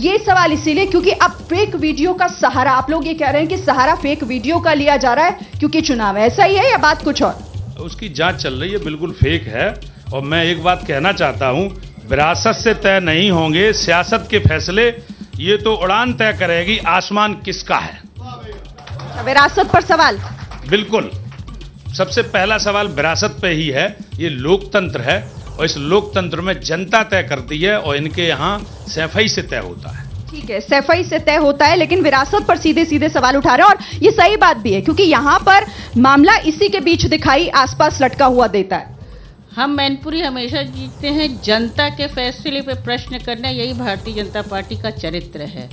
ये सवाल इसीलिए क्योंकि अब फेक वीडियो का सहारा, आप लोग ये कह रहे हैं कि सहारा फेक वीडियो का लिया जा रहा है क्योंकि चुनाव है, ऐसा ही है या बात कुछ और? उसकी जांच चल रही है, बिल्कुल फेक है। और मैं एक बात कहना चाहता हूं, विरासत से तय नहीं होंगे सियासत के फैसले, ये तो उड़ान तय करेगी आसमान किसका है। विरासत पर सवाल? बिल्कुल, सबसे पहला सवाल विरासत पे ही है। ये लोकतंत्र है और इस लोकतंत्र में जनता तय करती है और इनके यहाँ सफाई से तय होता है। ठीक है, सफाई से तय होता है, लेकिन विरासत पर सीधे सीधे सवाल उठा रहे हैं और ये सही बात भी है क्योंकि यहाँ पर मामला इसी के बीच दिखाई आसपास लटका हुआ देता है। हम मैनपुरी हमेशा जीतते हैं, जनता के फैसले पे प्रश्न करना, यही भारतीय जनता पार्टी का चरित्र है।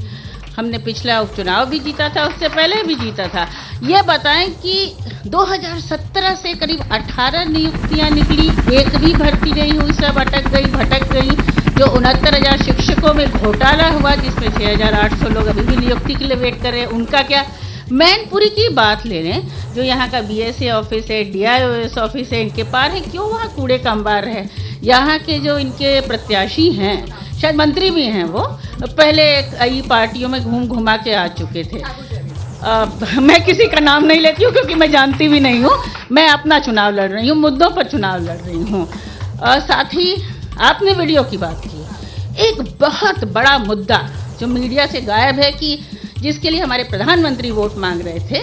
हमने पिछला उपचुनाव भी जीता था, उससे पहले भी जीता था। ये बताएं कि 2017 से करीब 18 नियुक्तियां निकली, एक भी भर्ती नहीं हुई, सब अटक गई भटक गई। जो 69,000 शिक्षकों में घोटाला हुआ जिसमें 6,800 लोग अभी भी नियुक्ति के लिए वेट कर रहे हैं, उनका क्या? मैनपुरी की बात ले लें, जो यहाँ का BSA ऑफिस है, DIOS ऑफिस है, इनके पार है, क्यों वहाँ कूड़े का अंबार है? यहाँ के जो इनके प्रत्याशी हैं, शायद मंत्री भी हैं, वो पहले कई पार्टियों में घूम घुमा के आ चुके थे। मैं किसी का नाम नहीं लेती हूँ क्योंकि मैं जानती भी नहीं हूँ, मैं अपना चुनाव लड़ रही हूँ, मुद्दों पर चुनाव लड़ रही हूँ। साथ ही आपने वीडियो की बात की, एक बहुत बड़ा मुद्दा जो मीडिया से गायब है कि जिसके लिए हमारे प्रधानमंत्री वोट मांग रहे थे,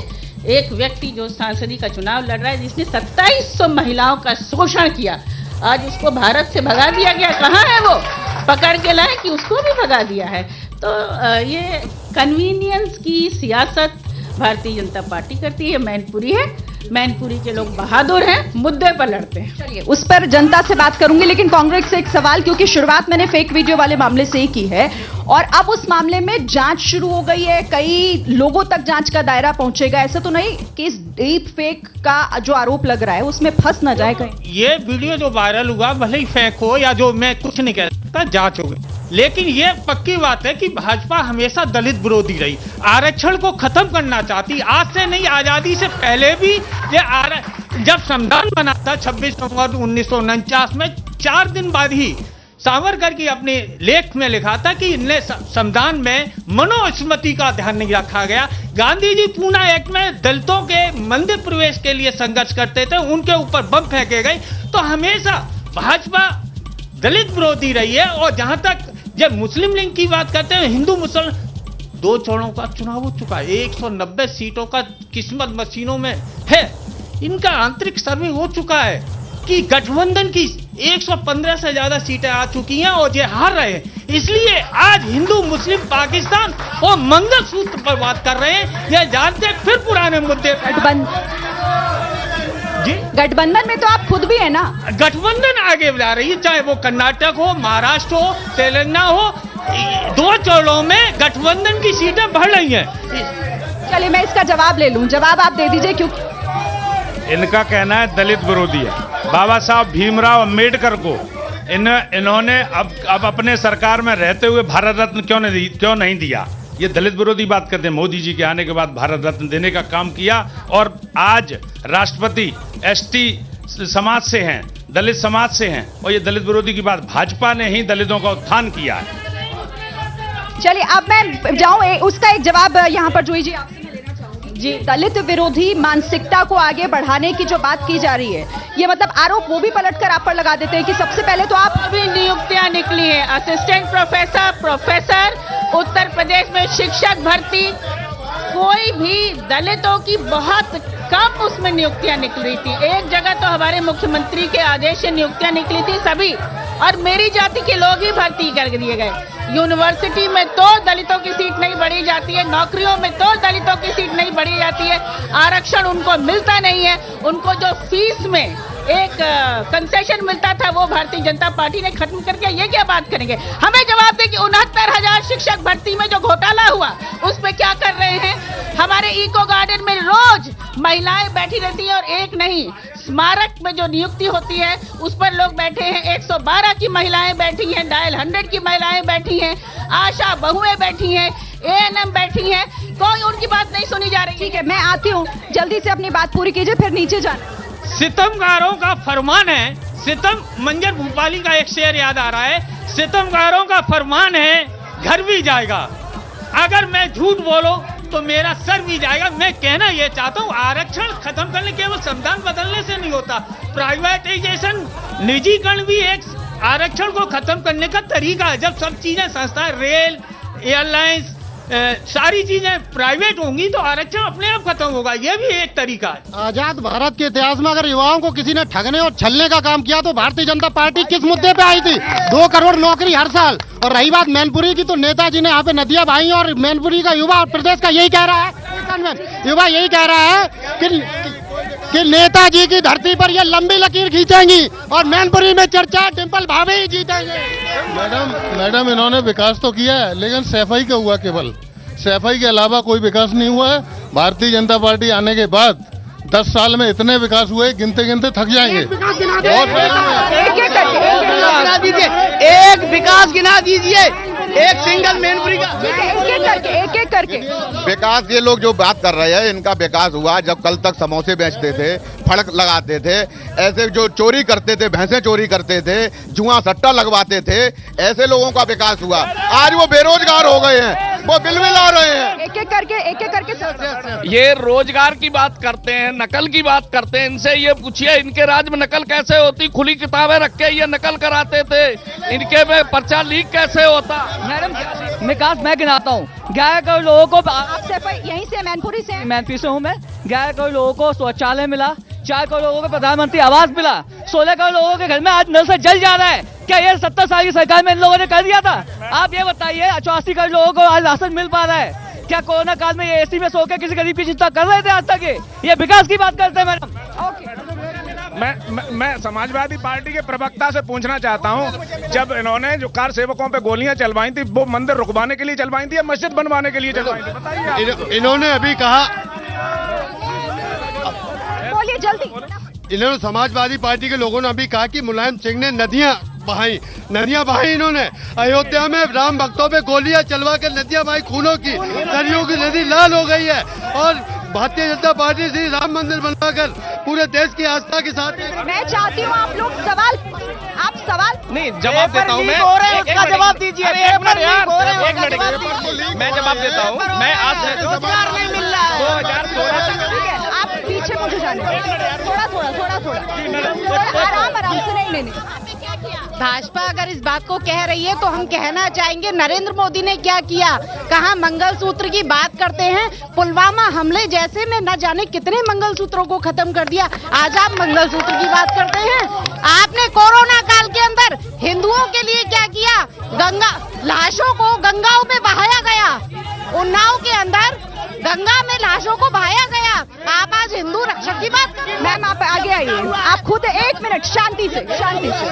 एक व्यक्ति जो सांसदी का चुनाव लड़ रहा है जिसने 2700 महिलाओं का शोषण किया, आज उसको भारत से भगा दिया गया। कहाँ है वो? पकड़ के लाए कि उसको भी भगा दिया है। तो ये कन्वीनियंस की सियासत भारतीय जनता पार्टी करती है। मैनपुरी है, मैनपुरी के लोग बहादुर हैं, मुद्दे पर लड़ते हैं। चलिए उस पर जनता से बात करूंगी, लेकिन कांग्रेस से एक सवाल, क्योंकि शुरुआत मैंने फेक वीडियो वाले मामले से ही की है और अब उस मामले में जांच शुरू हो गई है, कई लोगों तक जांच का दायरा पहुंचेगा। ऐसा तो नहीं कि इस डीप फेक का जो आरोप लग रहा है उसमें फंस ना जाए कहीं? ये वीडियो जो वायरल हुआ भले ही फेक हो या जो, मैं कुछ नहीं कह सकता, जांच हो गई, लेकिन ये पक्की बात है कि भाजपा हमेशा दलित विरोधी रही, आरक्षण को खत्म करना चाहती। आज से नहीं, आजादी से पहले भी ये जब संविधान बना था 26 नवंबर 1949 में, 4 दिन बाद ही सावरकर की अपने लेख में लिखा था कि इनने संविधान में मनुस्मृति का ध्यान नहीं रखा गया। गांधी जी पूना एक्ट में दलितों के मंदिर प्रवेश के लिए संघर्ष करते थे, उनके ऊपर बम फेंके गए। तो हमेशा भाजपा दलित विरोधी रही है। और जहां तक जब मुस्लिम लीग की बात करते हैं, हिंदू मुसलमान 2 चरणों का चुनाव हो चुका है, 190 सीटों का किस्मत मशीनों में है। इनका आंतरिक सर्वे हो चुका है कि गठबंधन की 115 से ज्यादा सीटें आ चुकी हैं और ये हार रहे हैं। इसलिए आज हिंदू मुस्लिम पाकिस्तान और मंगलसूत्र पर बात कर रहे हैं। ये जानते फिर पुराने मुद्दे गठबंधन में तो आप खुद भी है ना? गठबंधन आगे बढ़ा रही है, चाहे वो कर्नाटक हो, महाराष्ट्र हो, तेलंगाना हो, 2 चरणों में गठबंधन की सीटें बढ़ रही हैं। चलिए मैं इसका जवाब ले लूं, जवाब आप दे दीजिए। क्योंकि इनका कहना है दलित विरोधी है। बाबा साहब भीमराव अंबेडकर को इन्होंने अब अपने सरकार में रहते हुए भारत रत्न क्यों नहीं दिया? ये दलित विरोधी बात करते हैं। मोदी जी के आने के बाद भारत रत्न देने का काम किया और आज राष्ट्रपति ST समाज से हैं, दलित समाज से हैं, और ये दलित विरोधी की बात, भाजपा ने ही दलितों का उत्थान किया है। चलिए अब मैं जाऊं, उसका एक जवाब यहाँ पर जोई जी आपसे मैं लेना चाहूंगी। जी, दलित विरोधी मानसिकता को आगे बढ़ाने की जो बात की जा रही है, ये मतलब आरोप वो भी पलटकर आप पर लगा देते हैं कि सबसे पहले तो आप भी नियुक्तियां निकली है, assistant professor, professor, Uttar Pradesh में शिक्षक भर्ती, कोई भी दलितों की बहुत कम उसमें नियुक्तियां निकली थी। एक जगह तो हमारे मुख्यमंत्री के आदेश से नियुक्तियां निकली थी सभी, और मेरी जाति के लोग ही भर्ती कर दिए गए। यूनिवर्सिटी में तो दलितों की सीट नहीं बढ़ी जाती है, नौकरियों में तो दलितों की सीट नहीं बढ़ी जाती है, आरक्षण उनको मिलता नहीं है। उनको जो फीस में एक कंसेशन मिलता था वो भारतीय जनता पार्टी ने खत्म करके ये क्या बात करेंगे? हमें जवाब दें कि 69,000 शिक्षक भर्ती में जो घोटाला हुआ उस पे क्या कर रहे हैं? हमारे इको गार्डन में रोज महिलाएं बैठी रहती है और एक नहीं, स्मारक में जो नियुक्ति होती है उस पर लोग बैठे हैं, 112 की महिलाएं बैठी हैं, डायल 100 की महिलाएं बैठी हैं, आशा बहुएं बैठी हैं, ANM बैठी हैं, कोई उनकी बात नहीं सुनी जा रही। ठीक है, मैं आती हूँ, जल्दी से अपनी बात पूरी कीजिए, फिर नीचे जाना। सितमगारों का फरमान है, सितम मंजर भूपाली का एक शेर याद आ रहा है, सितमगारों का फरमान है, घर भी जाएगा। अगर मैं झूठ बोलो तो मेरा सर भी जाएगा। मैं कहना ये चाहता हूँ, आरक्षण खत्म करने केवल संविधान बदलने से नहीं होता। प्राइवेटाइजेशन, निजीकरण भी एक आरक्षण को खत्म करने का तरीका है। जब सब चीजें, संस्थाएं, रेल, एयरलाइंस, सारी चीजें प्राइवेट होंगी तो आरक्षण अपने आप खत्म होगा। ये भी एक तरीका है। आजाद भारत के इतिहास में अगर युवाओं को किसी ने ठगने और छलने का काम किया तो भारतीय जनता पार्टी किस मुद्दे पे आई थी? 2 करोड़ नौकरी हर साल। और रही बात मैनपुरी की, तो नेताजी ने यहाँ पे नदियां बहाई और मैनपुरी का युवा और प्रदेश का यही कह रहा है, युवा यही कह रहा है कि नेताजी की धरती पर ये लंबी लकीर खींचेंगी और मैनपुरी में चर्चा डिंपल भाभी ही जीतेंगे। मैडम इन्होंने विकास तो किया है, लेकिन सफाई का हुआ, केवल सफाई के अलावा कोई विकास नहीं हुआ है। भारतीय जनता पार्टी आने के बाद 10 साल में इतने विकास हुए, गिनते गिनते थक जाएंगे। एक विकास गिना दीजिए, एक सिंगल मैनपुरी का एक एक करके। विकास, ये लोग जो बात कर रहे हैं इनका विकास हुआ जब कल तक समोसे बेचते थे, फड़क लगाते थे, ऐसे जो चोरी करते थे, भैंसे चोरी करते थे, जुआ सट्टा लगवाते थे, ऐसे लोगों का विकास हुआ। आज वो बेरोजगार हो गए हैं, वो बिल आ रहे हैं। एक एक करके ये रोजगार की बात करते हैं, नकल की बात करते हैं। इनसे ये पूछिए इनके राज्य में नकल कैसे होती? खुली किताबें रख के ये नकल कराते थे। इनके में पर्चा लीक कैसे होता? मैडम विकास मैं गिनाता हूँ। 11 करोड़ लोगों को, आपसे यहीं से मैनपुरी से? मैनपुरी से हूँ मैं। 11 करोड़ लोगों को शौचालय मिला, 4 करोड़ लोगों को प्रधानमंत्री आवास मिला, 16 करोड़ लोगों के घर में आज नल से जल जा रहा है। क्या ये 70 साल की सरकार में इन लोगों ने कर दिया था? आप ये बताइए, 84 करोड़ लोगों को आज राशन मिल पा रहा है। क्या कोरोना काल में ये एसी में सो के किसी गरीब की चिंता कर रहे थे आज तक? ये विकास की बात करते हैं मैडम। मैं समाजवादी पार्टी के प्रवक्ता से पूछना चाहता हूं, जब इन्होंने जो कार सेवकों पे गोलियां चलवाई थी, वो मंदिर रुकवाने के लिए चलवाई थी या मस्जिद बनवाने के लिए चलवाई थी? बताइए। इन्होंने अभी कहा, बोलिए जल्दी। इन्होंने समाजवादी पार्टी के लोगों ने अभी कहा कि मुलायम सिंह ने नदियां बहाई इन्होंने। अयोध्या में राम भक्तों पे गोलियां चलवा कर नदियां बहाई, खूनों की, सरयू की नदी लाल हो गई है। और भारतीय जनता पार्टी श्री राम मंदिर बनवाकर पूरे देश की आस्था के साथ। मैं चाहती हूँ आप लोग सवाल नहीं, जवाब देता हूँ मैं। उसका जवाब दीजिए। एक मिनट यार, एक मिनट मैं जवाब देता हूँ। मैं आज रोजगार नहीं मिल रहा है। 2016 ठीक है, आप पीछे मुझे जाने थोड़ा आराम से। नहीं भाजपा अगर इस बात को कह रही है तो हम कहना चाहेंगे नरेंद्र मोदी ने क्या किया। कहाँ मंगलसूत्र की बात करते हैं, पुलवामा हमले जैसे में न जाने कितने मंगलसूत्रों को खत्म कर दिया। आज आप मंगलसूत्र की बात करते हैं। आपने कोरोना काल के अंदर हिंदुओं के लिए क्या किया? गंगा लाशों को गंगाओं में बहाया गया। उन्नाव के अंदर गंगा में लाशों को बहाया गया। आप आज हिंदू रक्षक की बात कर रहे हैं। मैम आप आगे आइए। आप खुद 1 मिनट शांति से।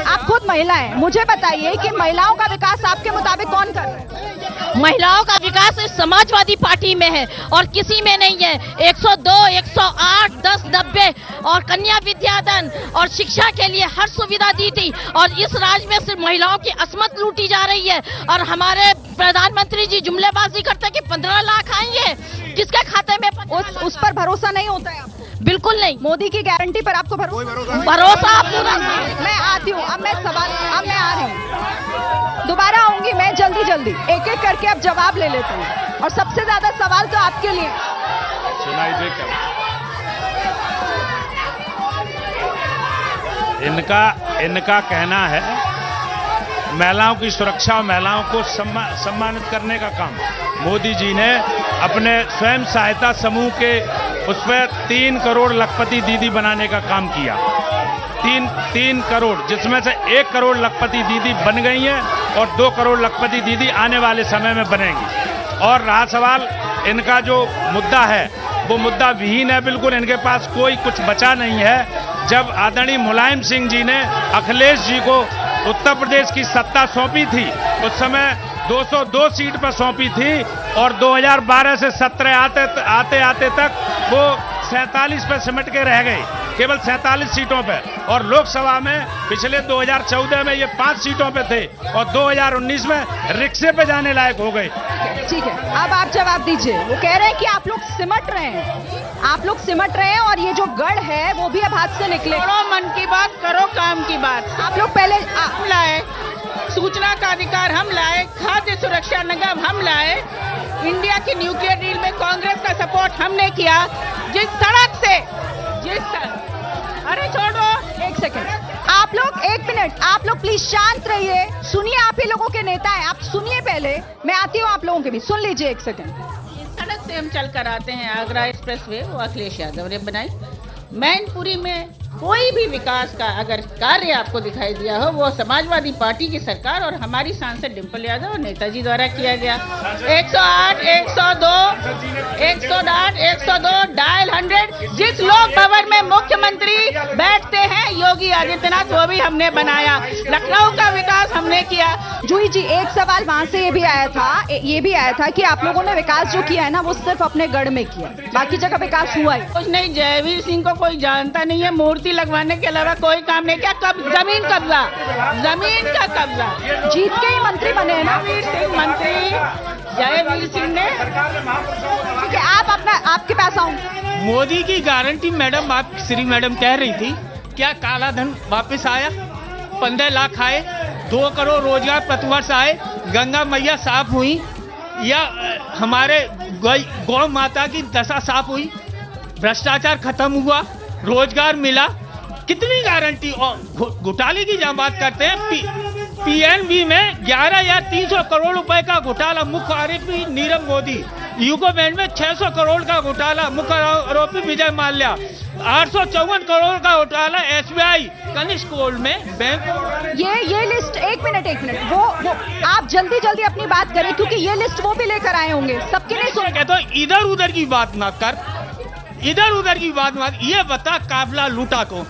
आप खुद महिला हैं, मुझे बताइए कि महिलाओं का विकास आपके मुताबिक कौन कर रहा है? महिलाओं का विकास इस समाजवादी पार्टी में है और किसी में नहीं है। 102, 108, 10, 90 और कन्या विद्यादान और शिक्षा के लिए हर सुविधा दी थी। और इस राज्य में सिर्फ महिलाओं की असमत लूटी जा रही है। और हमारे प्रधानमंत्री जी जुमलेबाजी करते हैं कि 15 लाख आएंगे, किसके खाते में? उस पर भरोसा नहीं होता है? बिल्कुल नहीं। मोदी की गारंटी पर आपको भरोसा पूरा। मैं आती हूँ, अब मैं आ रही हूँ, दोबारा आऊंगी मैं जल्दी। एक एक करके अब जवाब ले लेती हूँ। और सबसे ज्यादा सवाल तो आपके लिए। सुनाई दे क्या? इनका कहना है महिलाओं की सुरक्षा और महिलाओं को सम्मानित करने का काम मोदी जी ने अपने स्वयं सहायता समूह के उस पर 3 करोड़ लखपति दीदी बनाने का काम किया। 3 करोड़, जिसमें से 1 करोड़ लखपति दीदी बन गई हैं और 2 करोड़ लखपति दीदी आने वाले समय में बनेंगी। और रहा सवाल इनका जो मुद्दा है, वो मुद्दा विहीन है बिल्कुल। इनके पास कोई कुछ बचा नहीं है। जब आदरणीय मुलायम सिंह जी ने अखिलेश जी को उत्तर प्रदेश की सत्ता सौंपी थी, उस समय 202 सीट पर सौंपी थी और 2012 से 17 आते तक वो 47 पर सिमट के रह गए, केवल 47 सीटों पर। और लोकसभा में पिछले 2014 में ये 5 सीटों पे थे और 2019 में रिक्शे पे जाने लायक हो गए। ठीक है, अब आप जवाब दीजिए। वो कह रहे हैं कि आप लोग सिमट रहे हैं, और ये जो गढ़ है वो भी अब हाथ से निकले। करो मन की बात, करो काम की बात। आप लोग पहले मामला है सूचना का अधिकार हम लाए, खाद्य सुरक्षा निगम हम लाए, इंडिया की न्यूक्लियर डील में कांग्रेस का सपोर्ट हमने किया। जिस सड़क से अरे छोड़ो, एक सेकंड, आप लोग 1 मिनट, आप लोग प्लीज शांत रहिए, सुनिए, आप ही लोगों के नेता हैं, आप सुनिए पहले, मैं आती हूँ आप लोगों के बीच, सुन लीजिए 1 सेकंड। इस सड़क से हम चल कर आते हैं, आगरा एक्सप्रेसवे, वो अखिलेश यादव ने बनाई। मैनपुरी में कोई भी विकास का अगर कार्य आपको दिखाई दिया हो, वो समाजवादी पार्टी की सरकार और हमारी सांसद डिंपल यादव और नेताजी द्वारा किया गया। 108, 102 डायल 100, जिस लोक भवन में मुख्यमंत्री बैठते हैं योगी आदित्यनाथ, वो भी हमने बनाया। लखनऊ का विकास हमने किया। जूही जी, एक सवाल वहां से ये भी आया था कि आप लोगों ने विकास जो किया है ना, वो सिर्फ अपने गढ़ में किया, बाकी जगह विकास हुआ ही कुछ नहीं। जयवीर सिंह को कोई जानता नहीं है, मूर्ति लगवाने के अलावा कोई काम नहीं किया। जमीन का कब्जा जीत के ही मंत्री बने हैं ना जयवीर सिंह ने। ठीक है, आपके पास आऊं। मोदी की गारंटी मैडम, आप श्री मैडम कह रही थी, क्या काला धन वापस आया? 15 लाख आए, 2 करोड़ रोजगार प्रतिवर्ष आए, गंगा मैया साफ हुई, या हमारे गौ माता की दशा साफ हुई, भ्रष्टाचार खत्म हुआ, रोजगार मिला? कितनी गारंटी? और घोटाले की जहाँ बात करते हैं, पीएनबी में 11,300 करोड़ रुपए का घोटाला, मुख्य आरोपी नीरव मोदी। यूको बैंक में 600 करोड़ का घोटाला, मुख्य आरोपी विजय माल्या। 854 करोड़ का घोटाला एसबीआई कनिष्क गोल्ड में बैंक। ये लिस्ट, एक मिनट, वो आप जल्दी अपनी बात करें, क्योंकि ये लिस्ट वो भी लेकर आए होंगे, सबके नहीं सुन। कहते इधर उधर की बात ना कर, ये बता काफिला लूटा को,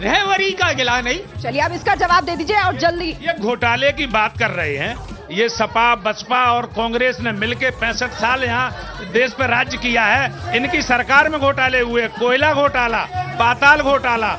रहवरी का गिला नहीं। चलिए अब इसका जवाब दे दीजिए और जल्दी। ये घोटाले की बात कर रहे हैं, ये सपा, बसपा और कांग्रेस ने मिलकर 65 साल यहाँ देश पर राज्य किया है। इनकी सरकार में घोटाले हुए, कोयला घोटाला, पाताल घोटाला,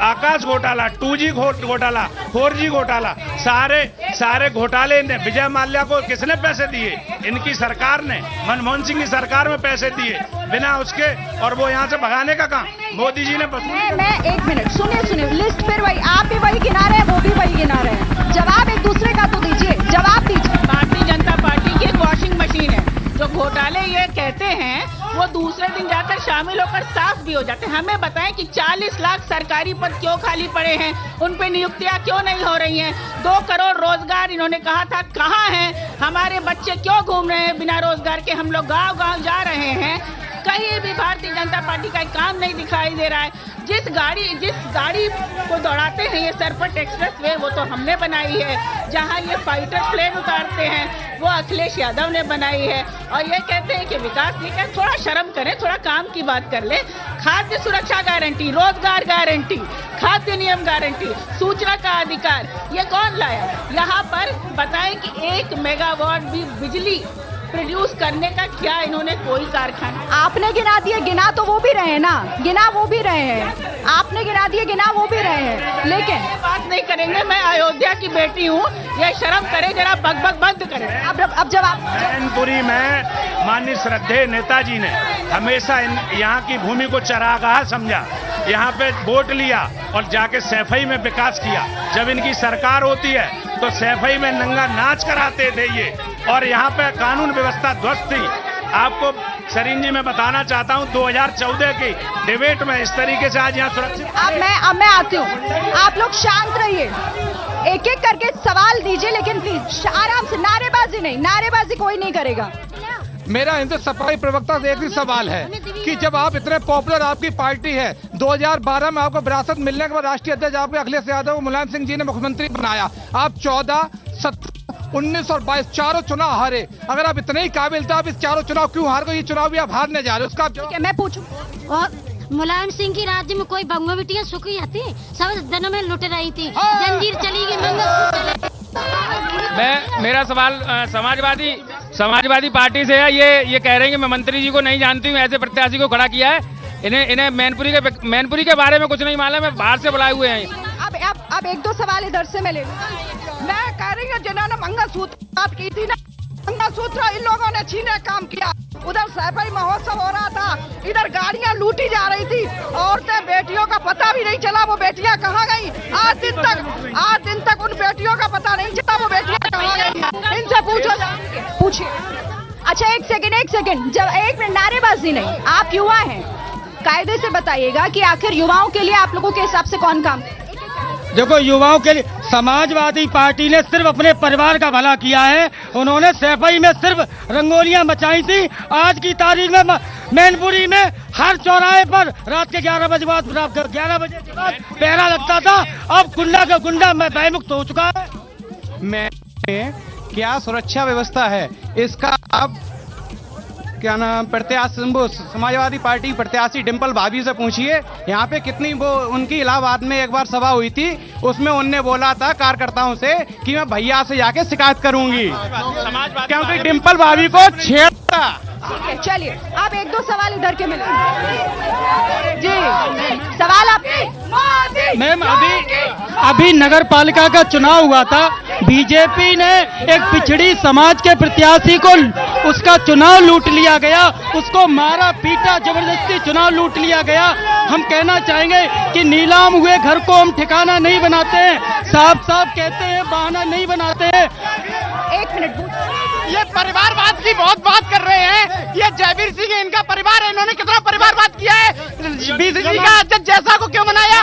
आकाश घोटाला, 2G घोटाला, 4G घोटाला, सारे घोटाले ने विजय माल्या को किसने पैसे दिए? इनकी सरकार ने, मनमोहन सिंह की सरकार में पैसे दिए बिना उसके, और वो यहाँ से भगाने का काम मोदी जी ने मैं 1 मिनट, सुनिए, लिस्ट फिर वही, आप भी वही गिना रहे हैं, वो भी वही गिना रहे हैं, जवाब एक दूसरे का तो दीजिए, जवाब दीजिए। भारतीय जनता पार्टी की एक वॉशिंग मशीन है, जो घोटाले ये कहते हैं वो दूसरे दिन जाकर शामिल होकर साफ भी हो जाते हैं। हमें बताएं कि 40 लाख सरकारी पद क्यों खाली पड़े हैं, उन पे नियुक्तियां क्यों नहीं हो रही हैं? 2 करोड़ रोजगार इन्होंने कहा था, कहाँ हैं? हमारे बच्चे क्यों घूम रहे हैं बिना रोजगार के? हम लोग गांव-गांव जा रहे हैं, कहीं भी भारतीय जनता पार्टी का काम नहीं दिखाई दे रहा है। जिस गाड़ी को दौड़ाते हैं ये सरपट एक्सप्रेसवे, वो तो हमने बनाई है। जहां ये फाइटर प्लेन उतारते हैं वो अखिलेश यादव ने बनाई है। और ये कहते हैं कि विकास नहीं कर, थोड़ा शर्म करें, थोड़ा काम की बात कर ले। खाद्य सुरक्षा गारंटी, रोजगार गारंटी, खाद्य नियम गारंटी, सूचना का अधिकार, ये कौन लाया? यहाँ पर बताएं कि 1 मेगावाट भी बिजली प्रोड्यूस करने का क्या इन्होंने कोई कारखाना? आपने गिना दिए, गिना तो वो भी रहे हैं ना, गिना वो भी रहे हैं, आपने गिना दिए, गिना वो भी रहे हैं, लेकिन बात नहीं करेंगे। मैं अयोध्या की बेटी हूँ, ये शर्म करे, जरा बकबक बंद करें। अब जब आप मैनपुरी में माननीय श्रद्धेय नेताजी ने हमेशा यहाँ की भूमि को चरागाह समझा, यहाँ पे वोट लिया और जाके सैफई में विकास किया। जब इनकी सरकार होती है तो सैफई में नंगा नाच कराते थे ये, और यहाँ पे कानून व्यवस्था ध्वस्त थी। आपको सरीन जी मैं बताना चाहता हूँ, 2014 की डिबेट में इस तरीके से आज यहाँ सुरक्षित। अब मैं आती हूँ, आप लोग शांत रहिए, एक एक करके सवाल दीजिए, लेकिन प्लीज आराम से, नारेबाजी नहीं, नारेबाजी कोई नहीं करेगा। मेरा इनसे सफाई प्रवक्ता से एक ही सवाल है कि जब आप इतने पॉपुलर, आपकी पार्टी है, 2012 में आपको विरासत मिलने के बाद राष्ट्रीय अध्यक्ष आपके अखिलेश यादव को मुलायम सिंह जी ने मुख्यमंत्री बनाया, आप 14, 17, 19 और 22 चारों चुनाव हारे। अगर आप इतने ही काबिल थे, आप इस चारों चुनाव क्यों हार गए? ये चुनाव भी आप हारने जा रहे हो, उसका मैं पूछूं? और मुलायम सिंह की राज्य में कोई बंगो बिटियां सुखी आती, सब दिनों में लुट रही थी, जंजीर चली गई। मेरा सवाल समाजवादी पार्टी से है। ये कह रहे हैं कि मैं मंत्री जी को नहीं जानती हूँ, ऐसे प्रत्याशी को खड़ा किया है। इन्हें मैनपुरी के बारे में कुछ नहीं मालूम है, बाहर से बुलाए हुए हैं। अब 1-2 सवाल इधर से मैं ले लूं। मैं कह रही हूँ जिन्होंने मंगलसूत्र बात की थी ना, मंगलसूत्र इन लोगों ने छीने काम किया। उधर सैफई महोत्सव हो रहा था, इधर गाड़ियां लूटी जा रही थी, औरतें बेटियों का पता भी नहीं चला वो बेटियां कहाँ गई। आज दिन तक उन बेटियों का पता नहीं चला वो बेटियां कहाँ गई। इनसे पूछिए। अच्छा एक सेकंड, जब एक मिनट, नारेबाजी नहीं, आप युवा हैं, कायदे से बताइएगा कि आखिर युवाओं के लिए आप लोगों के हिसाब से कौन काम। देखो, युवाओं के लिए समाजवादी पार्टी ने सिर्फ अपने परिवार का भला किया है। उन्होंने सैफई में सिर्फ रंगोलियां मचाई थी। आज की तारीख में मैनपुरी में हर चौराहे पर रात के 11 बजे के बाद पहरा लगता था। अब गुंडा का गुंडा भयमुक्त हो चुका है। मैं क्या सुरक्षा व्यवस्था है इसका अब क्या नाम प्रत्याशी समाजवादी पार्टी प्रत्याशी डिंपल भाभी से पूछिए। यहाँ पे कितनी वो उनकी इलाहाबाद में एक बार सभा हुई थी, उसमें उनने बोला था कार्यकर्ताओं से कि मैं भैया से जाके शिकायत करूंगी क्योंकि डिंपल भाभी को छेड़ा। ठीक है, चलिए आप एक दो सवाल इधर के मिले जी। सवाल आपके मैम, अभी नगर पालिका का चुनाव हुआ था, बीजेपी ने एक पिछड़ी समाज के प्रत्याशी को उसका चुनाव लूट लिया गया, उसको मारा पीटा, जबरदस्ती चुनाव लूट लिया गया। हम कहना चाहेंगे कि नीलाम हुए घर को हम ठिकाना नहीं बनाते हैं, साफ साफ कहते हैं, बहाना नहीं बनाते हैं। एक मिनट, ये परिवारवाद की बहुत बात कर रहे हैं। ये जयवीर सिंह इनका परिवार है, इन्होंने कितना परिवारवाद किया है। बीजेपी का अध्यक्ष जैसा को क्यों बनाया,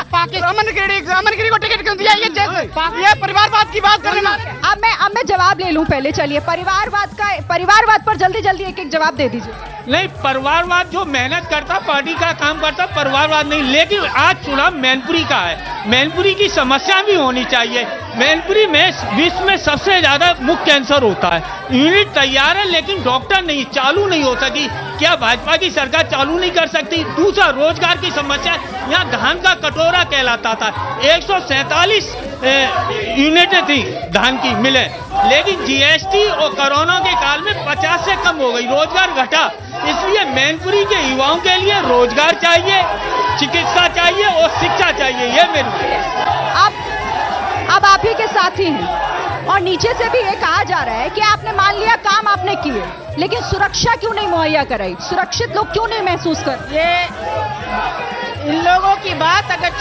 अमन गिरी को टिकट क्यों दिया, ये परिवारवाद की बात कर रहे हैं। अब मैं जवाब ले लूं पहले। चलिए परिवारवाद पर जल्दी एक जवाब दे दीजिए। नहीं, परिवारवाद जो मेहनत करता, पार्टी का काम करता, परिवारवाद नहीं। लेकिन आज चुनाव मैनपुरी का है, मैनपुरी की समस्या भी होनी चाहिए। मैनपुरी में विश्व में सबसे ज्यादा मुख कैंसर होता है। यूनिट तैयार है लेकिन डॉक्टर नहीं, चालू नहीं हो सकी। क्या भाजपा की सरकार चालू नहीं कर सकती? दूसरा, रोजगार की समस्या। यहाँ धान का कटोरा कहलाता था, 147 यूनिटें थी धान की मिले, लेकिन जीएसटी और कोरोना के काल में 50 से कम हो गई, रोजगार घटा। इसलिए मैनपुरी के युवाओं के लिए रोजगार चाहिए, चिकित्सा चाहिए और शिक्षा चाहिए। ये मेरी अब आप ही के साथी हैं और नीचे से भी ये कहा जा रहा है कि आपने मान लिया काम आपने किए, लेकिन सुरक्षा क्यों नहीं मुहैया कराई, सुरक्षित लोग क्यों नहीं महसूस कर। ये इन लोगों की बात अगर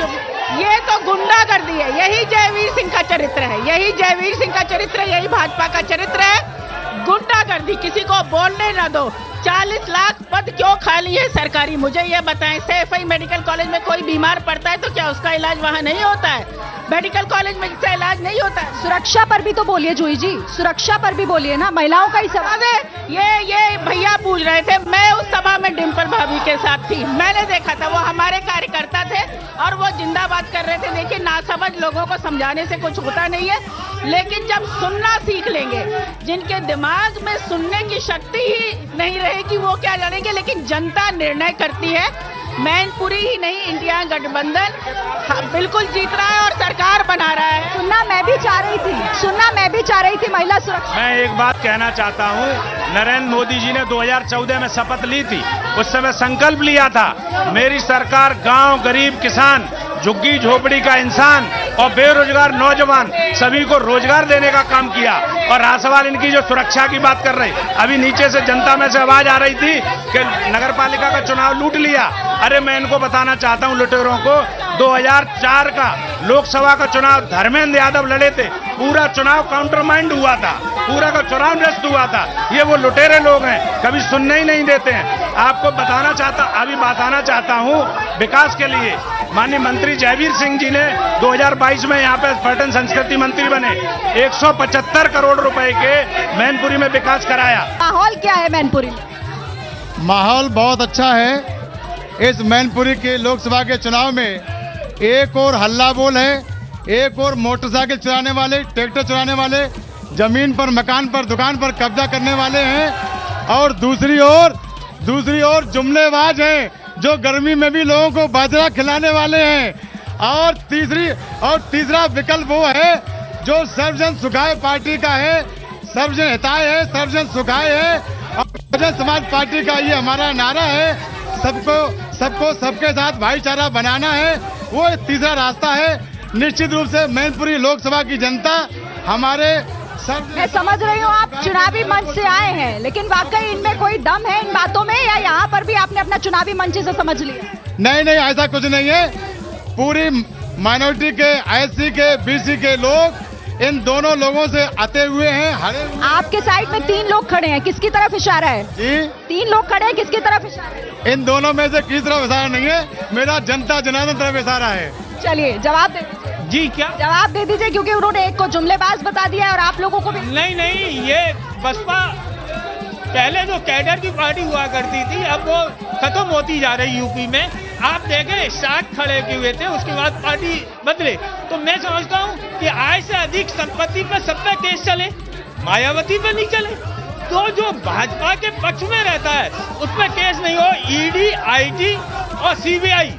ये तो गुंडागर्दी है, यही जयवीर सिंह का चरित्र है, यही जयवीर सिंह का चरित्र है, यही भाजपा का चरित्र है। गुंडागर्दी, किसी को बोलने न दो। 40 लाख पद क्यों खाली है सरकारी, मुझे ये बताएं। सैफई मेडिकल कॉलेज में कोई बीमार पड़ता है तो क्या उसका इलाज वहाँ नहीं होता है? मेडिकल कॉलेज में इसका इलाज नहीं होता है। सुरक्षा पर भी तो बोलिए जूही जी, सुरक्षा पर भी बोलिए ना, महिलाओं का ही सवाल है। ये भैया पूछ रहे थे, मैं उस सभा में डिंपल भाभी के साथ थी, मैंने देखा था, वो हमारे कार्यकर्ता थे और वो जिंदाबाद कर रहे थे। देखिए, नासमझ लोगों को समझाने से कुछ होता नहीं है, लेकिन जब सुनना सीख लेंगे, जिनके दिमाग में सुनने की शक्ति ही नहीं रहेगी वो क्या जानेंगे। लेकिन जनता निर्णय करती है। मैनपुरी ही नहीं, इंडिया गठबंधन बिल्कुल जीत रहा है और सरकार बना रहा है। सुनना मैं भी चाह रही थी महिला सुरक्षा। मैं एक बात कहना चाहता हूं, नरेंद्र मोदी जी ने 2014 में शपथ ली थी, उस समय संकल्प लिया था, मेरी सरकार गांव, गरीब, किसान, झुग्गी झोपड़ी का इंसान और बेरोजगार नौजवान सभी को रोजगार देने का काम किया। और रहा सवाल इनकी जो सुरक्षा की बात कर रहे, अभी नीचे से जनता में से आवाज आ रही थी कि नगर पालिका का चुनाव लूट लिया। अरे मैं इनको बताना चाहता हूं लुटेरों को, 2004 का लोकसभा का चुनाव धर्मेंद्र यादव लड़े थे, पूरा चुनाव काउंटरमाइंड हुआ था, पूरा का चुनाव नष्ट हुआ था। ये वो लुटेरे लोग हैं, कभी सुनने ही नहीं देते हैं। आपको बताना चाहता हूं विकास के लिए माननीय मंत्री जयवीर सिंह जी ने 2022 में यहाँ पे पर्यटन संस्कृति मंत्री बने, 175 करोड़ रुपए के मैनपुरी में विकास कराया। माहौल क्या है मैनपुरी में? माहौल बहुत अच्छा है। इस मैनपुरी के लोकसभा के चुनाव में एक और हल्ला बोल है, एक और मोटरसाइकिल चलाने वाले, ट्रैक्टर चलाने वाले, जमीन पर, मकान पर, दुकान पर कब्जा करने वाले हैं, और दूसरी ओर जुमलेबाज हैं जो गर्मी में भी लोगों को बाजरा खिलाने वाले हैं। और तीसरा विकल्प वो है जो सर्वजन सुखाय पार्टी का है, सर्वजन हिताय है, सर्वजन सुखाय है। और बहुजन समाज पार्टी का ये हमारा नारा है, सबको सबके साथ भाईचारा बनाना है, वो तीसरा रास्ता है। निश्चित रूप से मैनपुरी लोकसभा की जनता हमारे मैं समझ रही हूँ आप चुनावी मंच से आए हैं, लेकिन वाकई इनमें कोई दम है इन बातों में, या यहाँ पर भी आपने अपना चुनावी मंच से समझ लिया? नहीं नहीं, ऐसा कुछ नहीं है। पूरी माइनॉरिटी के, एससी के, बीसी के लोग इन दोनों लोगों से आते हुए हैं। आपके साइड में 3 लोग खड़े हैं, किसकी तरफ इशारा है जी? 3 लोग खड़े हैं, किसकी तरफ इशारा है? इन दोनों में से किसी तरफ इशारा नहीं है, मेरा जनता जनार्दन तरफ इशारा है। चलिए जवाब दे दीजिए। जी क्या जवाब दे दीजिए, क्योंकि उन्होंने एक को जुमलेबाज बता दिया और आप लोगों को भी। नहीं, ये बसपा पहले जो कैडर की पार्टी हुआ करती थी, अब वो खत्म होती जा रही यूपी में। आप देखें 60 खड़े किए हुए थे, उसके बाद पार्टी बदले। तो मैं समझता हूँ कि आय से अधिक संपत्ति पर सब पे केस चले, मायावती पे नहीं चले। तो जो भाजपा के पक्ष में रहता है उस पर केस नहीं हो। ईडी, आईटी और सीबीआई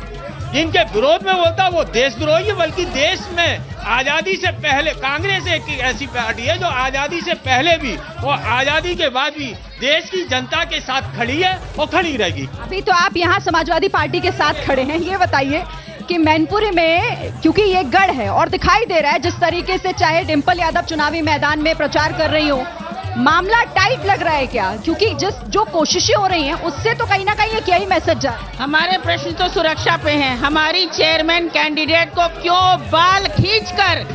जिनके विरोध में बोलता वो देशद्रोही है, बल्कि देश में आजादी से पहले कांग्रेस एक ऐसी पार्टी है जो आजादी से पहले भी और आजादी के बाद भी देश की जनता के साथ खड़ी है और खड़ी रहेगी। अभी तो आप यहाँ समाजवादी पार्टी के साथ खड़े हैं, ये बताइए कि मैनपुरी में, क्योंकि ये गढ़ है और दिखाई दे रहा है जिस तरीके से चाहे डिंपल यादव चुनावी मैदान में प्रचार कर रही हो, मामला टाइट लग रहा है क्या? क्योंकि जो कोशिशें हो रही हैं उससे तो कहीं ना कहीं एक यही मैसेज जा। हमारे प्रश्न तो सुरक्षा पे हैं। हमारी चेयरमैन कैंडिडेट को क्यों बाल खींचकर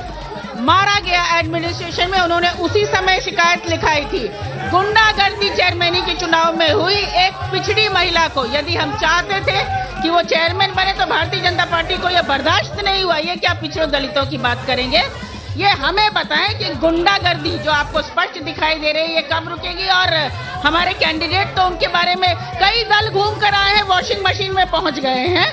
मारा गया एडमिनिस्ट्रेशन में, उन्होंने उसी समय शिकायत लिखाई थी। गुंडागर्दी चेयरमैनी के चुनाव में हुई एक पिछड़ी महिला को, यदि हम चाहते थे कि वो चेयरमैन बने तो भारतीय जनता पार्टी को यह बर्दाश्त नहीं हुआ। ये क्या पिछड़ों दलितों की बात करेंगे? ये हमें बताएं कि गुंडागर्दी जो आपको स्पष्ट दिखाई दे रही है ये कब रुकेगी? और हमारे कैंडिडेट तो उनके बारे में कई दल घूम कर आए हैं, वॉशिंग मशीन में पहुंच गए हैं,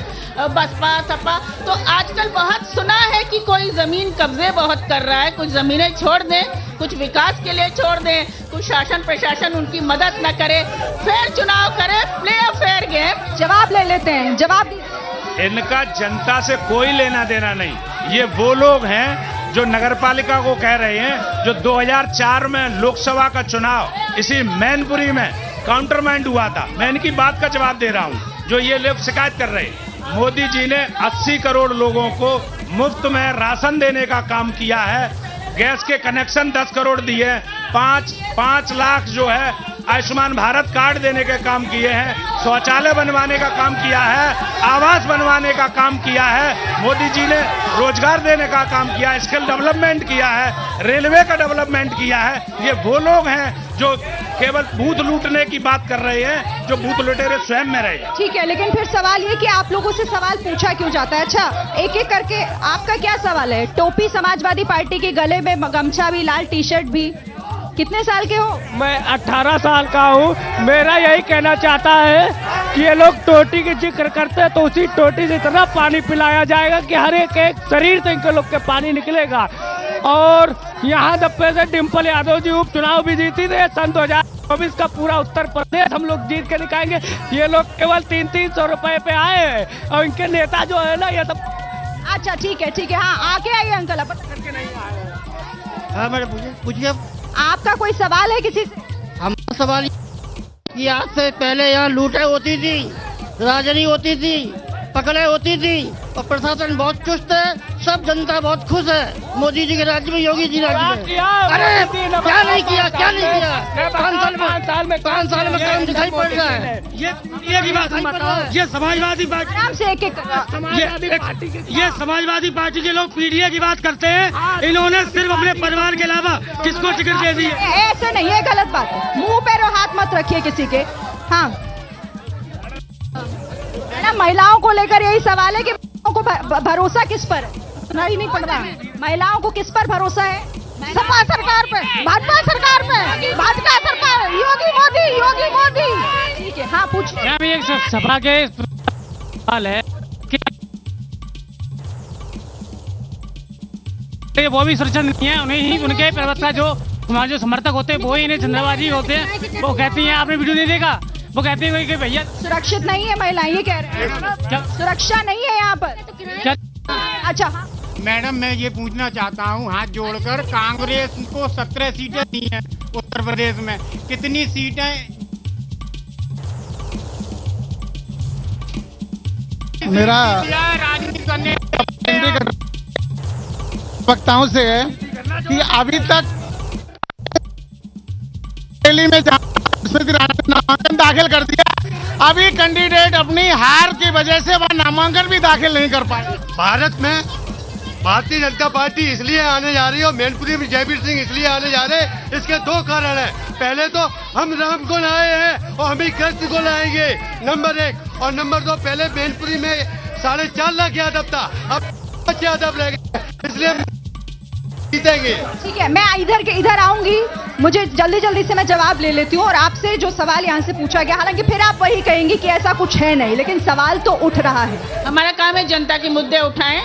बसपा सपा। तो आजकल बहुत सुना है कि कोई जमीन कब्जे बहुत कर रहा है, कुछ जमीनें छोड़ दें, कुछ विकास के लिए छोड़ दें, कुछ शासन प्रशासन उनकी मदद न करे, फेयर चुनाव करे, प्ले अ फेयर गेम। जवाब ले लेते हैं, जवाब दीजिए। इनका जनता से कोई लेना देना नहीं। ये वो लोग हैं जो नगरपालिका को कह रहे हैं, जो 2004 में लोकसभा का चुनाव इसी मैनपुरी में काउंटरमाइंड हुआ था। मैं इनकी बात का जवाब दे रहा हूं, जो ये लोग शिकायत कर रहे हैं। मोदी जी ने 80 करोड़ लोगों को मुफ्त में राशन देने का काम किया है, गैस के कनेक्शन 10 करोड़ दिए, 5 लाख जो है आयुष्मान भारत कार्ड देने के काम किए हैं, शौचालय बनवाने का काम किया है, आवास बनवाने का काम किया है, मोदी जी ने रोजगार देने का काम किया है, स्किल डेवलपमेंट किया है, रेलवे का डेवलपमेंट किया है। ये वो लोग हैं जो केवल बूथ लूटने की बात कर रहे हैं, जो बूथ लुटेरे स्वयं में रहे। ठीक है, लेकिन फिर सवाल ये कि आप लोगों से सवाल पूछा क्यों जाता है? अच्छा, एक एक करके आपका क्या सवाल है? टोपी समाजवादी पार्टी के गले में गमछा भी, लाल टी शर्ट भी। कितने साल के हो? मैं 18 साल का हूँ। मेरा यही कहना चाहता है कि ये लोग टोटी की जिक्र करते हैं तो उसी टोटी से इतना पानी पिलाया जाएगा कि हर एक शरीर से इनके लोग के पानी निकलेगा। और यहाँ दफ्ते से डिंपल यादव जी उपचुनाव भी जीती थे सन 2024 का पूरा उत्तर प्रदेश हम लोग जीत के दिखाएंगे। ये लोग केवल 300 रुपए पे आए हैं और इनके नेता जो है ना ये सब। अच्छा ठीक है, हाँ आगे आइए अंकल। करके नहीं आए। हाँ मैडम पूछिए। आपका कोई सवाल है किसी से? हमारा सवाल कि आज से पहले यहाँ लूटें होती थी, राजनी होती थी, पकड़े होती थी और प्रशासन बहुत चुस्त है, सब जनता बहुत खुश है। मोदी जी के राज्य में, योगी जी राज्य में। अरे क्या नहीं किया? 5 साल में काम दिखाई पड़ रहा है। ये की बात ये समाजवादी पार्टी, नाम से एक ये समाजवादी पार्टी के लोग पीडीए की बात करते हैं। इन्होंने सिर्फ अपने परिवार के अलावा किसको टिकट दे दी है? ऐसे नहीं, ये गलत बात है। मुंह पे हाथ मत रखिए किसी के। हाँ मैडम, महिलाओं को लेकर यही सवाल है कि महिलाओं को भरोसा किस पर है? सुना ही नहीं पड़ रहा है। महिलाओं को किस पर भरोसा है? सपा सरकार पे, भाजपा सरकार पे, भाजपा सरकार, योगी मोदी। ठीक है, हाँ पूछिए। यहाँ भी एक सभा के सवाल है कि वो भी सुरक्षित नहीं है, उन्हें ही उनके प्रवक्ता जो हमारे जो समर्थक होते हैं वो ही इन्हें चंद्रबाजी होते हैं। वो कहती हैं आपने वीडियो नहीं देखा, वो कहते हैं कि भैया सुरक्षित नहीं है महिलाएं, ये कह रहे हैं सुरक्षा नहीं है यहाँ पर। अच्छा मैडम, मैं ये पूछना चाहता हूँ हाथ जोड़कर, कांग्रेस को 17 सीटें दी हैं उत्तर प्रदेश में, कितनी सीटें? मेरा राजनीति करने वक्ताओं से है कि अभी तक रैली में स्मृति ईरानी ने नामांकन दाखिल कर दिया। अभी कैंडिडेट अपनी हार की वजह से वह नामांकन भी दाखिल नहीं कर पाए। भारत में भारतीय जनता पार्टी इसलिए आने जा रही है और मैनपुरी में जयवीर सिंह इसलिए आने जा रहे हैं, इसके दो कारण हैं। पहले तो हम राम को लाए हैं और हम ही कृष्ण को लाएंगे, नंबर 1। और नंबर 2, पहले मैनपुरी में 4.5 लाख यादव था, अब 5 यादव रह गए, इसलिए जीतेंगे। ठीक है, मैं इधर आऊंगी, मुझे जल्दी से मैं जवाब ले लेती हूँ। और आपसे जो सवाल यहाँ से पूछा गया, हालांकि फिर आप वही कहेंगे कि ऐसा कुछ है नहीं, लेकिन सवाल तो उठ रहा है। हमारा काम है जनता के मुद्दे उठाएं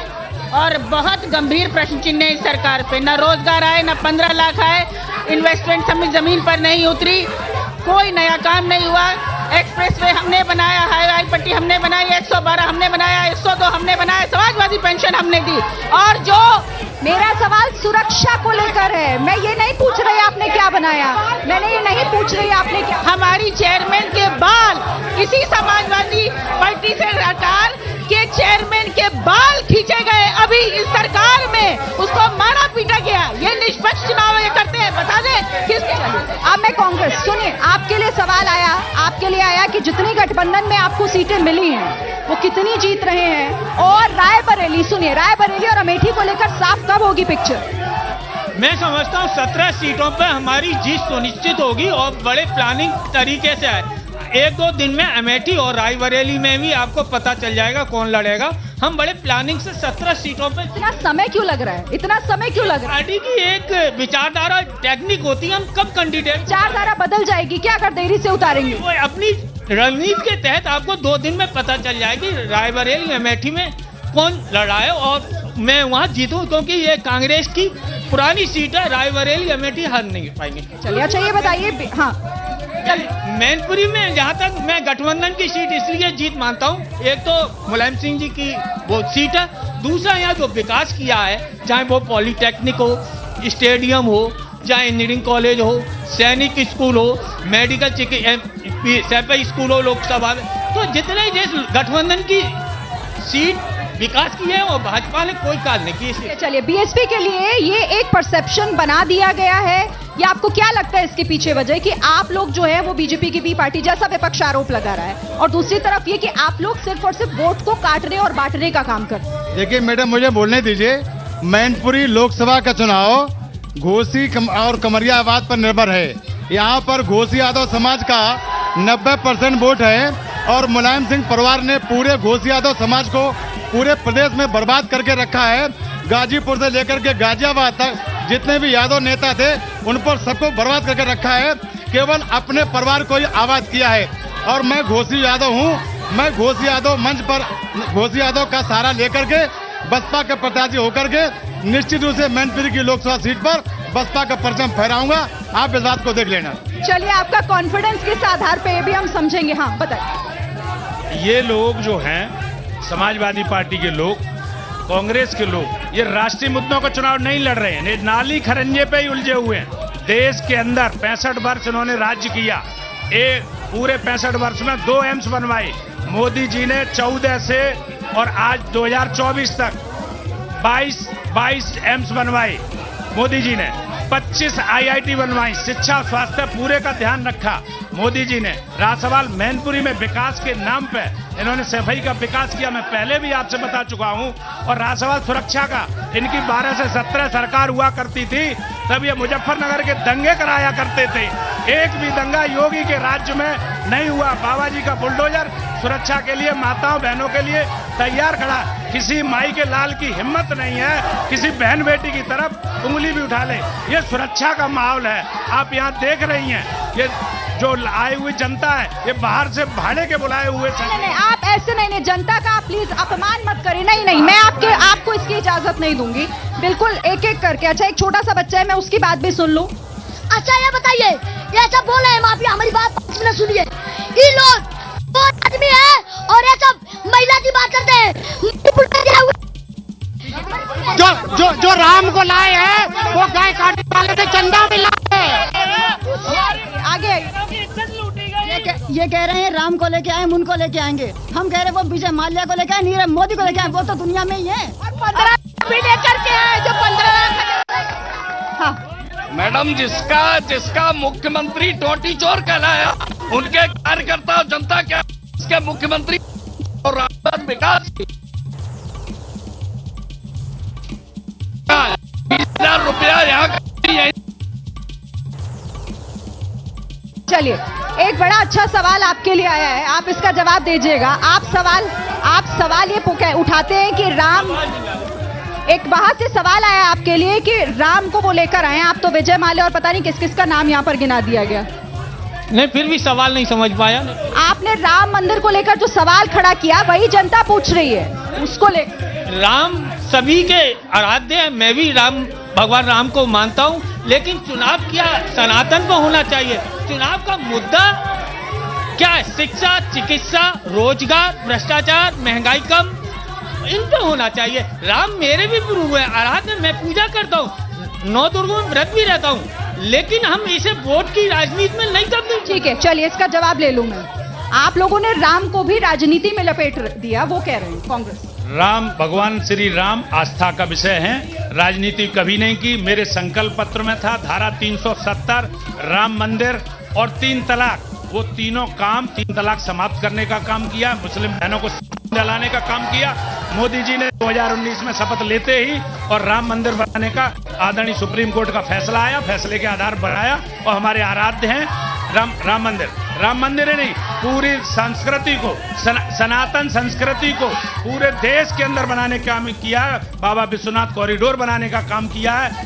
और बहुत गंभीर प्रश्न चिन्ह है इस सरकार पे। न रोजगार आए, न 15 लाख आए, इन्वेस्टमेंट हमें जमीन पर नहीं उतरी, कोई नया काम नहीं हुआ। एक्सप्रेसवे हमने बनाया, हाईवे पट्टी हमने बनाई, 112 हमने बनाया, 102 हमने बनाया, समाजवादी पेंशन हमने दी। और जो मेरा सवाल सुरक्षा को लेकर है, मैं ये नहीं पूछ रही आपने क्या बनाया, मैंने ये नहीं पूछ रही आपने क्या। हमारी चेयरमैन के बाल, इसी समाजवादी पार्टी से सरकार के चेयरमैन के बाल खींचे गए अभी इस सरकार में, उसको मारा पीटा गया। ये निष्पक्ष चुनाव ये करते हैं, बता दें किसके। अब मैं कांग्रेस, सुनिए, आपके लिए सवाल आया, आपके लिए आया कि जितनी गठबंधन में आपको सीटें मिली हैं वो कितनी जीत रहे हैं। और रायबरेली, सुनिए, रायबरेली और अमेठी को लेकर साफ कब होगी पिक्चर? मैं समझता हूँ 17 सीटों पर हमारी जीत सुनिश्चित होगी और बड़े प्लानिंग तरीके से है। 1-2 दिन में अमेठी और रायबरेली में भी आपको पता चल जाएगा कौन लड़ेगा। हम बड़े प्लानिंग से 17 सीटों पे। इतना समय क्यों लग रहा है, इतना समय क्यों लग रहा है? पार्टी की एक विचारधारा टेक्निक होती है, हम कब कैंडिडेट। विचारधारा बदल जाएगी क्या अगर देरी से उतारेंगे? वो अपनी रणनीति के तहत आपको 2 दिन में पता चल जाएगी रायबरेली अमेठी में कौन लड़ा है और मैं वहाँ जीतूं, क्योंकि ये कांग्रेस की पुरानी सीट है। रायबरेली अमेठी हार नहीं पाएंगे। चलिए, अच्छा ये बताइए, हाँ मैनपुरी में जहाँ तक मैं गठबंधन की सीट इसलिए जीत मानता हूँ, एक तो मुलायम सिंह जी की वो सीट है, दूसरा यहाँ जो विकास किया है, चाहे वो पॉलिटेक्निक हो, स्टेडियम हो, चाहे इंजीनियरिंग कॉलेज हो, सैनिक स्कूल हो, मेडिकल सैपई स्कूल हो लोकसभा में, तो जितने जिस गठबंधन की सीट विकास की है और भाजपा ने कोई काज नहीं की। चलिए, बीएसपी के लिए ये एक परसेप्शन बना दिया गया है, या आपको क्या लगता है इसके पीछे वजह कि आप लोग जो है वो बीजेपी की बी पार्टी जैसा विपक्ष आरोप लगा रहा है, और दूसरी तरफ ये कि आप लोग सिर्फ और सिर्फ वोट को काटने और बांटने का काम करते हैं? देखिए मैडम, मुझे बोलने दीजिए। मैनपुरी लोकसभा का चुनाव घोसी और कमरियाबाद पर निर्भर है। यहाँ पर घोसी यादव समाज का 90% वोट है और मुलायम सिंह परिवार ने पूरे घोसी यादव समाज को पूरे प्रदेश में बर्बाद करके रखा है। गाजीपुर से लेकर के गाजियाबाद तक जितने भी यादव नेता थे उन पर सबको बर्बाद करके रखा है, केवल अपने परिवार को ही आबाद किया है। और मैं घोसी यादव हूँ, मैं घोसी यादव मंच पर घोसी यादव का सहारा लेकर के बसपा के प्रत्याशी होकर के निश्चित रूप से मैनपुरी की लोकसभा सीट पर बसपा का परचम फहराऊंगा। आप इस बात को देख लेना। चलिए, आपका कॉन्फिडेंस किस आधार पे भी हम समझेंगे? हाँ बताइए। ये लोग जो हैं, समाजवादी पार्टी के लोग, कांग्रेस के लोग, ये राष्ट्रीय मुद्दों का चुनाव नहीं लड़ रहे हैं, ये नाली खरंजे पे ही उलझे हुए हैं। देश के अंदर 65 वर्ष इन्होंने राज्य किया, पूरे 65 वर्ष में 2 एम्स बनवाए मोदी जी ने 14 से, और आज 2024 तक 22 एम्स बनवाए मोदी जी ने, 25 IIT बनवाई, शिक्षा स्वास्थ्य पूरे का ध्यान रखा मोदी जी ने। रहा सवाल मैनपुरी में विकास के नाम पे, इन्होंने सफाई का विकास किया, मैं पहले भी आपसे बता चुका हूं। और रहा सवाल सुरक्षा का, इनकी 12 से 17 सरकार हुआ करती थी, तब ये मुजफ्फरनगर के दंगे कराया करते थे। एक भी दंगा योगी के राज्य में नहीं हुआ। बाबा जी का बुलडोजर सुरक्षा के लिए, माताओं बहनों के लिए तैयार खड़ा। किसी माई के लाल की हिम्मत नहीं है किसी बहन बेटी की तरफ उंगली भी उठा ले। ये सुरक्षा का माहौल है, आप यहाँ देख रही हैं। ये जो आई हुई जनता है, ये बाहर से भाड़े के बुलाए हुए। नहीं, आप ऐसे नहीं, जनता का प्लीज अपमान मत करिए। नहीं, मैं आपको इसकी इजाजत नहीं दूंगी, बिल्कुल एक एक करके। अच्छा, एक छोटा सा बच्चा है, मैं उसकी बात भी सुन लूं। अच्छा ये बताइए, ये ऐसा बोल रहे हैं माफिया, हमारी बात सुनिए। ये लोग बहुत आदमी है और ये सब महिला की बात करते हैं। जो राम को लाए हैं वो गाय काटने वाले से चंदा भी लाए। आगे ये कह रहे हैं राम को लेके आए, हम उनको लेके आएंगे। हम कह रहे हैं वो विजय माल्या को लेके आए, नीरव मोदी को लेके आए, वो तो दुनिया में ही है। 15 भी लेकर के आए, जो 15 हाँ मैडम जिसका मुख्यमंत्री टोटी चोर कहलाया, उनके कार्यकर्ता और जनता क्या इसके मुख्यमंत्री और राष्ट्र विकास 20,000 रुपया यहाँ चलिए, एक बड़ा अच्छा सवाल आपके लिए आया है, आप इसका जवाब दीजिएगा। आप सवाल ये उठाते हैं कि राम, एक बाहर से सवाल आया आपके लिए कि राम को वो लेकर आए, आप तो विजय माल्या और पता नहीं किस किस का नाम यहाँ पर गिना दिया गया। नहीं, फिर भी सवाल नहीं समझ पाया। आपने राम मंदिर को लेकर जो सवाल खड़ा किया वही जनता पूछ रही है, उसको लेकर। राम सभी के आराध्य है, मैं भी भगवान राम को मानता हूँ, लेकिन चुनाव क्या सनातन को होना चाहिए। चुनाव का मुद्दा क्या है? शिक्षा, चिकित्सा, रोजगार, भ्रष्टाचार, महंगाई कम, इन पे होना चाहिए। राम मेरे भी गुरु है, आराध्य, मैं पूजा करता हूँ, 9 दुर्गों में व्रत भी रहता हूँ, लेकिन हम इसे वोट की राजनीति में नहीं करते। ठीक है, चलिए इसका जवाब ले लूं मैं। आप लोगों ने राम को भी राजनीति में लपेट दिया, वो कह रहे हैं कांग्रेस। राम, भगवान श्री राम आस्था का विषय है, राजनीति कभी नहीं की। मेरे संकल्प पत्र में था धारा 370, राम मंदिर और 3 तलाक, वो तीनों काम, 3 तलाक समाप्त करने का काम किया, मुस्लिम बहनों को दिलाने का काम किया। मोदी जी ने 2019 में शपथ लेते ही और राम मंदिर बनाने का आदरणीय सुप्रीम कोर्ट का फैसला आया, फैसले के आधार बनाया और हमारे आराध्य हैं राम मंदिर ही नहीं, पूरी संस्कृति को, सनातन संस्कृति को पूरे देश के अंदर बनाने का काम किया है। बाबा विश्वनाथ कॉरिडोर बनाने का काम किया है।